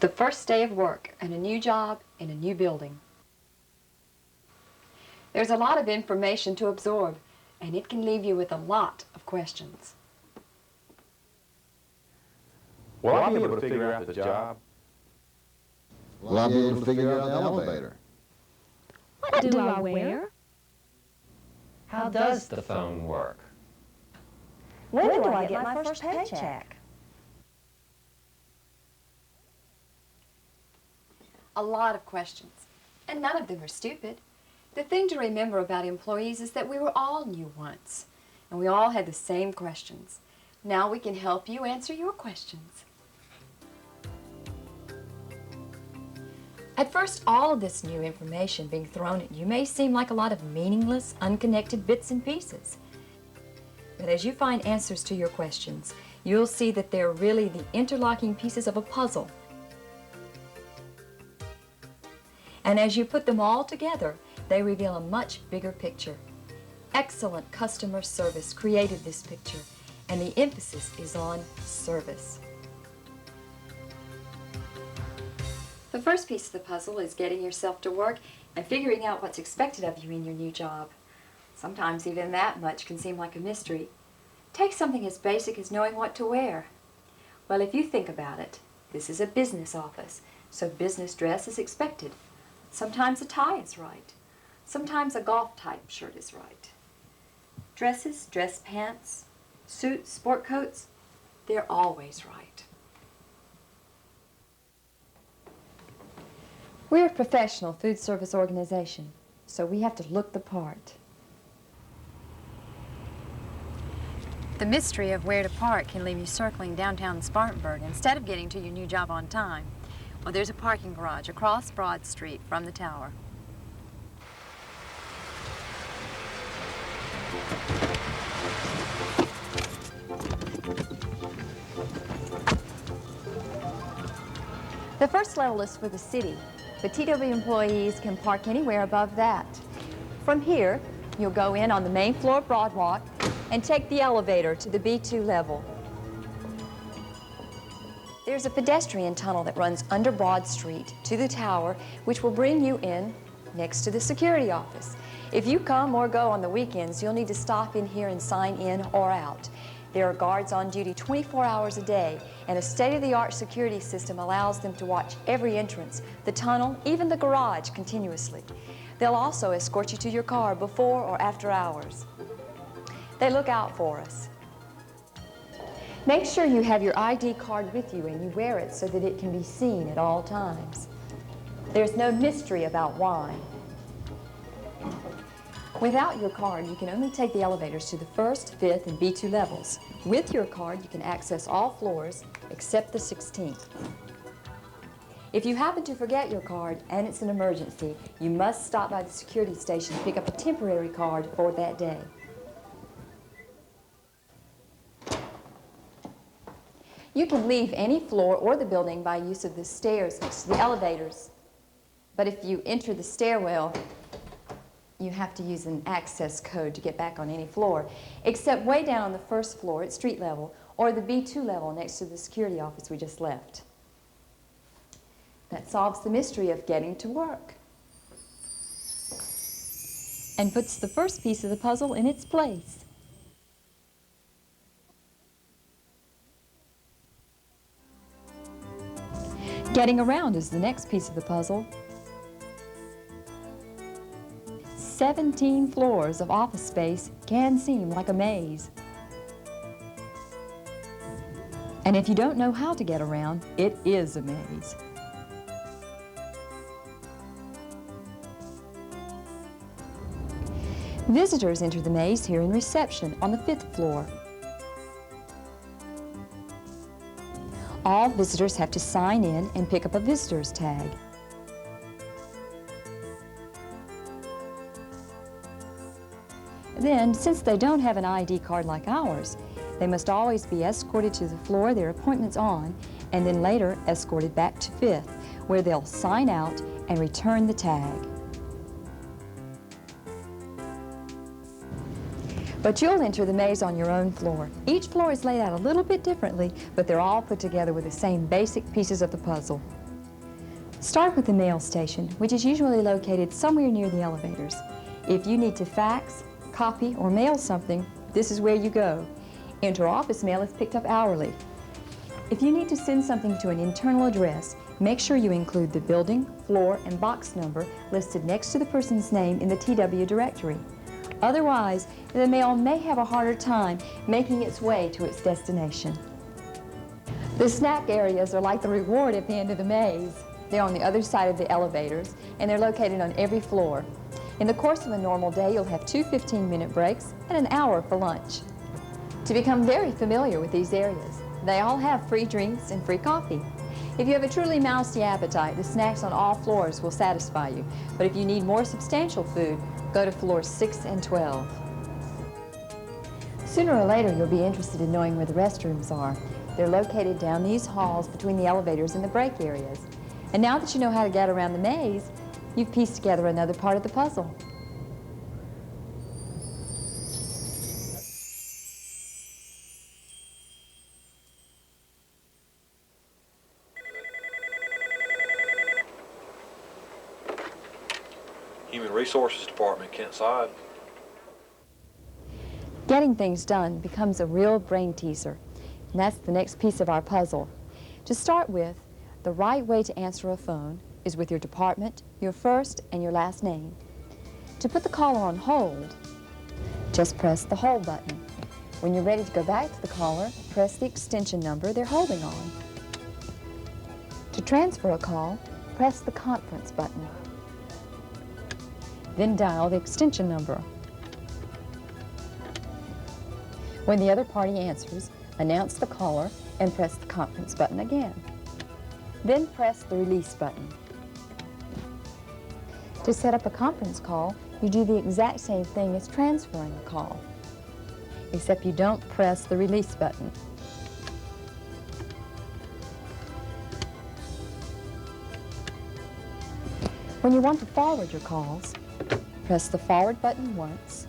The first day of work and a new job in a new building. There's a lot of information to absorb, and it can leave you with a lot of questions. Will I be able to figure out the job? Will I be able to figure out the elevator? What do I wear? How does the phone work? When do I get my first paycheck? A lot of questions, and none of them are stupid. The thing to remember about employees is that we were all new once, and we all had the same questions. Now we can help you answer your questions. At first, all of this new information being thrown at you may seem like a lot of meaningless, unconnected bits and pieces. But as you find answers to your questions, you'll see that they're really the interlocking pieces of a puzzle. And as you put them all together, they reveal a much bigger picture. Excellent customer service created this picture, and the emphasis is on service. The first piece of the puzzle is getting yourself to work and figuring out what's expected of you in your new job. Sometimes even that much can seem like a mystery. Take something as basic as knowing what to wear. Well, if you think about it, this is a business office, so business dress is expected. Sometimes a tie is right. Sometimes a golf-type shirt is right. Dresses, dress pants, suits, sport coats, they're always right. We're a professional food service organization, so we have to look the part. The mystery of where to park can leave you circling downtown Spartanburg instead of getting to your new job on time. Well, there's a parking garage across Broad Street from the tower. The first level is for the city, but TW employees can park anywhere above that. From here, you'll go in on the main floor of Broadwalk and take the elevator to the B2 level. There's a pedestrian tunnel that runs under Broad Street to the tower, which will bring you in next to the security office. If you come or go on the weekends, you'll need to stop in here and sign in or out. There are guards on duty 24 hours a day, and a state-of-the-art security system allows them to watch every entrance, the tunnel, even the garage continuously. They'll also escort you to your car before or after hours. They look out for us. Make sure you have your ID card with you and you wear it so that it can be seen at all times. There's no mystery about why. Without your card, you can only take the elevators to the 1st, 5th, and B2 levels. With your card, you can access all floors except the 16th. If you happen to forget your card and it's an emergency, you must stop by the security station to pick up a temporary card for that day. You can leave any floor or the building by use of the stairs next to the elevators. But if you enter the stairwell, you have to use an access code to get back on any floor, except way down on the 1st floor at street level or the B2 level next to the security office we just left. That solves the mystery of getting to work and puts the first piece of the puzzle in its place. Getting around is the next piece of the puzzle. 17 floors of office space can seem like a maze. And if you don't know how to get around, it is a maze. Visitors enter the maze here in reception on the 5th floor. All visitors have to sign in and pick up a visitor's tag. Then, since they don't have an ID card like ours, they must always be escorted to the floor their appointment's on, and then later escorted back to 5th, where they'll sign out and return the tag. But you'll enter the maze on your own floor. Each floor is laid out a little bit differently, but they're all put together with the same basic pieces of the puzzle. Start with the mail station, which is usually located somewhere near the elevators. If you need to fax, copy, or mail something, this is where you go. Inter-office mail is picked up hourly. If you need to send something to an internal address, make sure you include the building, floor, and box number listed next to the person's name in the TW directory. Otherwise, the mail may have a harder time making its way to its destination. The snack areas are like the reward at the end of the maze. They're on the other side of the elevators, and they're located on every floor. In the course of a normal day, you'll have 2 15-minute breaks and an hour for lunch. To become very familiar with these areas, they all have free drinks and free coffee. If you have a truly mousy appetite, the snacks on all floors will satisfy you. But if you need more substantial food, go to floors 6 and 12. Sooner or later, you'll be interested in knowing where the restrooms are. They're located down these halls between the elevators and the break areas. And now that you know how to get around the maze, you've pieced together another part of the puzzle. Human Resources Department, Kent Side. Getting things done becomes a real brain teaser, and that's the next piece of our puzzle. To start with, the right way to answer a phone is with your department, your first and your last name. To put the caller on hold, just press the hold button. When you're ready to go back to the caller, press the extension number they're holding on. To transfer a call, press the conference button. Then dial the extension number. When the other party answers, announce the caller and press the conference button again. Then press the release button. To set up a conference call, you do the exact same thing as transferring a call, except you don't press the release button. When you want to forward your calls, press the forward button once,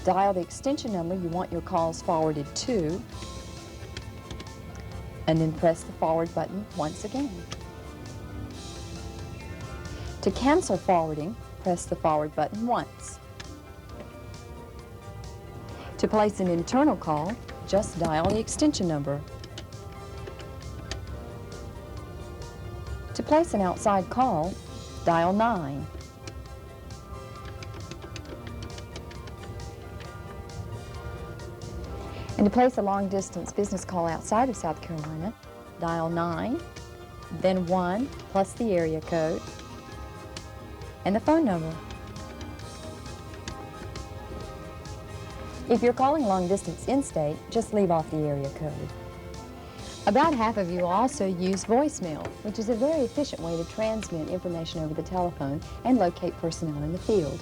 dial the extension number you want your calls forwarded to, and then press the forward button once again. To cancel forwarding, press the forward button once. To place an internal call, just dial the extension number. To place an outside call, dial 9. And to place a long-distance business call outside of South Carolina, dial 9, then 1 plus the area code and the phone number. If you're calling long-distance in-state, just leave off the area code. About half of you also use voicemail, which is a very efficient way to transmit information over the telephone and locate personnel in the field.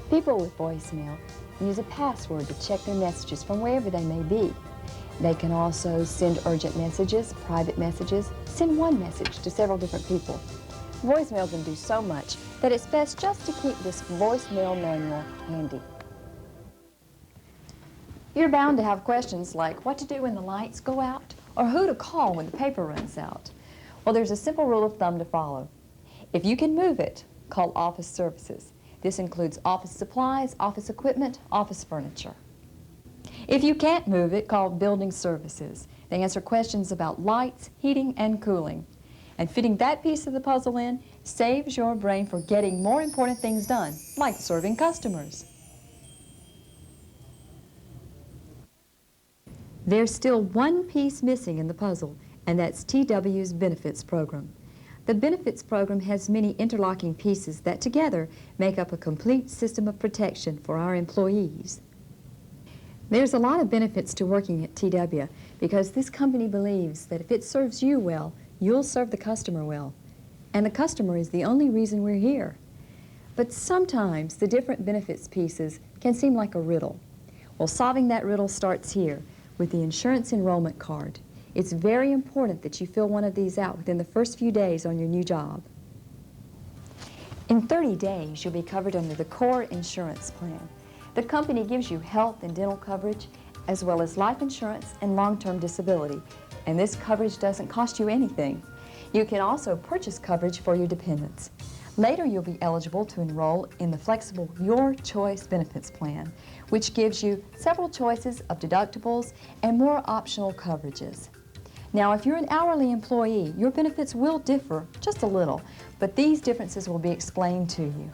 People with voicemail use a password to check their messages from wherever they may be. They can also send urgent messages, private messages, send one message to several different people. Voicemail can do so much that it's best just to keep this voicemail manual handy. You're bound to have questions like what to do when the lights go out or who to call when the paper runs out. Well, there's a simple rule of thumb to follow. If you can move it, call office services. This includes office supplies, office equipment, office furniture. If you can't move it, call building services. They answer questions about lights, heating, and cooling. And fitting that piece of the puzzle in saves your brain for getting more important things done, like serving customers. There's still one piece missing in the puzzle, and that's TW's benefits program. The benefits program has many interlocking pieces that together make up a complete system of protection for our employees. There's a lot of benefits to working at TW because this company believes that if it serves you well, you'll serve the customer well. And the customer is the only reason we're here. But sometimes the different benefits pieces can seem like a riddle. Well, solving that riddle starts here with the insurance enrollment card. It's very important that you fill one of these out within the first few days on your new job. In 30 days, you'll be covered under the core insurance plan. The company gives you health and dental coverage, as well as life insurance and long-term disability. And this coverage doesn't cost you anything. You can also purchase coverage for your dependents. Later, you'll be eligible to enroll in the flexible Your Choice Benefits Plan, which gives you several choices of deductibles and more optional coverages. Now, if you're an hourly employee, your benefits will differ just a little, but these differences will be explained to you.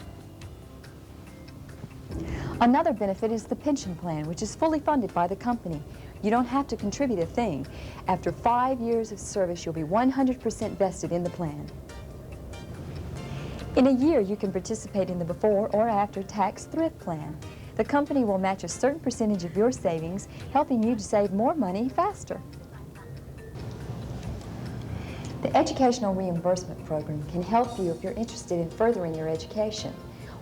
Another benefit is the pension plan, which is fully funded by the company. You don't have to contribute a thing. After 5 years of service, you'll be 100% vested in the plan. In a year, you can participate in the before or after tax thrift plan. The company will match a certain percentage of your savings, helping you to save more money faster. The Educational Reimbursement Program can help you if you're interested in furthering your education.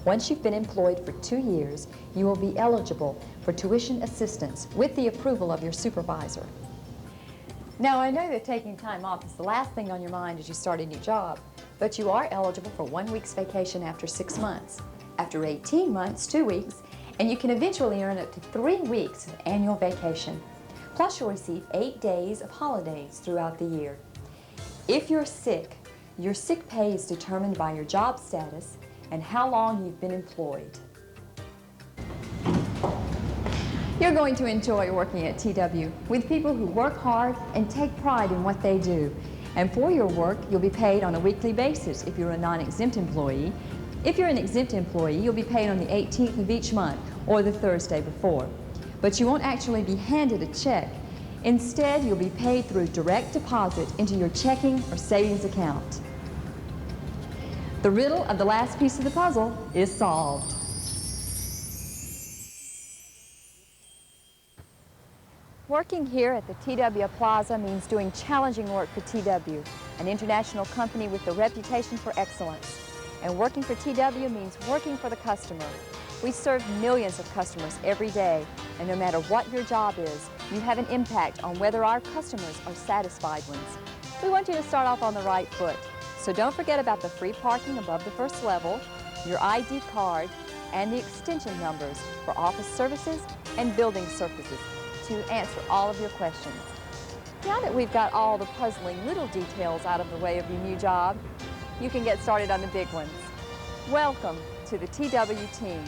Once you've been employed for 2 years, you will be eligible for tuition assistance with the approval of your supervisor. Now, I know that taking time off is the last thing on your mind as you start a new job, but you are eligible for 1 week's vacation after 6 months. After 18 months, 2 weeks, and you can eventually earn up to 3 weeks of annual vacation. Plus, you'll receive 8 days of holidays throughout the year. If you're sick, your sick pay is determined by your job status and how long you've been employed. You're going to enjoy working at TW with people who work hard and take pride in what they do. And for your work, you'll be paid on a weekly basis if you're a non-exempt employee. If you're an exempt employee, you'll be paid on the 18th of each month or the Thursday before. But you won't actually be handed a check. Instead, you'll be paid through direct deposit into your checking or savings account. The riddle of the last piece of the puzzle is solved. Working here at the TW Plaza means doing challenging work for TW, an international company with a reputation for excellence. And working for TW means working for the customer. We serve millions of customers every day, and no matter what your job is, you have an impact on whether our customers are satisfied ones. We want you to start off on the right foot. So don't forget about the free parking above the first level, your ID card, and the extension numbers for office services and building services to answer all of your questions. Now that we've got all the puzzling little details out of the way of your new job, you can get started on the big ones. Welcome to the TW team.